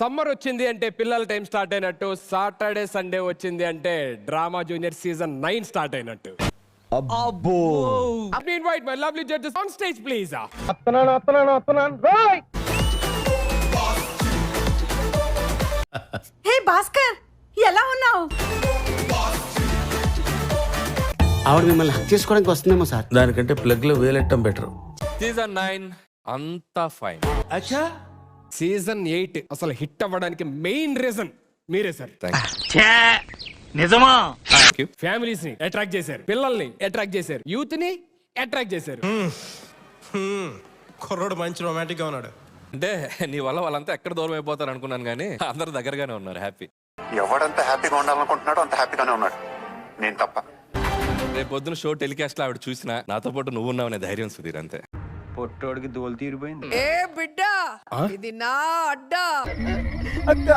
Summer వచ్చింది అంటే పిల్లల టైం స్టార్ట్ అయినట్టు, సాటర్డే సండే వచ్చింది అంటే డ్రామా జూనియర్ సీజన్ 9 స్టార్ట్ అయినట్టు. అబ్బో invite my lovely judges on stage please. Hey Bhaskar, ఎలా ఉన్నావు? ఆవిడ మిమ్మల్ని హక్ చేసుకోవడానికి వస్తుందేమో సార్. దానికంటే ప్లగ్ లో వేలెట్టం బెటర్. సీజన్ 9 అంతా ఫైన్. అచ్చా సీజన్ 8 అసలు హిట్ అవ్వడానికి మెయిన్ రీజన్ మీరే సార్. నిజమా? ఫ్యామిలీస్ ని అట్రాక్ట్ చేశారు, పిల్లల్ని అట్రాక్ట్ చేశారు, యూత్ ని అట్రాక్ట్ చేశారు. కుర్రోడు మంచి రొమాంటిక్ గా ఉన్నాడు. అంటే నీ వల్ల వాళ్ళంతా ఎక్కడ దూరం అయిపోతారు అనుకున్నాను, కానీ అందరు దగ్గరగానే ఉన్నారు. హ్యాపీ. ఎవడంత హ్యాపీగా ఉండాలనుకుంటున్నాడో అంత హ్యాపీగానే ఉన్నాడు, నేను తప్ప. రేపు పొద్దున షో టెలికాస్ట్ లో ఆవిడ చూసినా నాతో పాటు నువ్వు ఉన్నావనే ధైర్యం సుధీర్, అంతే. పొట్టోడికి దోలు తీరిపోయింది. ఏ బిడ్డ, ఇది నా అడ్డా. అక్క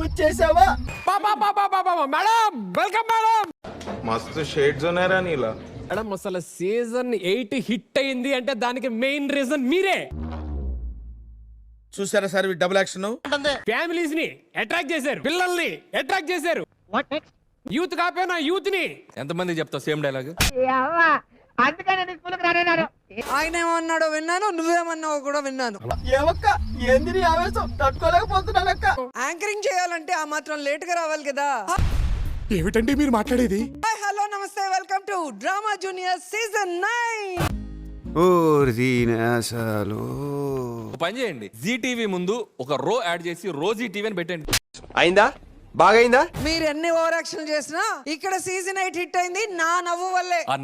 వచ్చేసావా? Madam welcome madam. మస్తు షేడ్స్ ఉన్నారా నీలా. మేడం అసలు సీజన్ 8 హిట్ అయింది అంటే దానికి మెయిన్ రీజన్ మీరే. చూసారా సార్ డబుల్ యాక్షన్. ఫ్యామిలీస్ ని అట్రాక్ట్ చేశారు, పిల్లల్ని అట్రాక్ట్ చేశారు, యూత్ కాకపోయినా యూత్ ని. ఎంతమంది చెప్తావు సేమ్ డైలాగ్? ఆయన ఏమన్నాడో విన్నాను, నువ్వేమన్నావో కూడా విన్నాను. ఏమక్క ఏంది ఆవేశం తట్టుకోలేకపోతున్నానక్క. యాంకరింగ్ చేయాలంటే ఆ మాత్రం లేట్ గా రావాలి కదా. ఏమిటండి మీరు మాట్లాడేది? హాయ్, హలో, నమస్తే, welcome to drama junior season 9. ఒక పని చేయండి, జీ టీవీ ముందు ఒక రో యాడ్ చేసి రోజీ టీవీ అని పెట్టండి. అయిందా? బాగైందా? మీరు ఎన్ని ఓవర్ యాక్షన్ చేసినా ఇక్కడ సీజన్ 8 హిట్ అయింది నా నవ్వు వల్లే. ఆ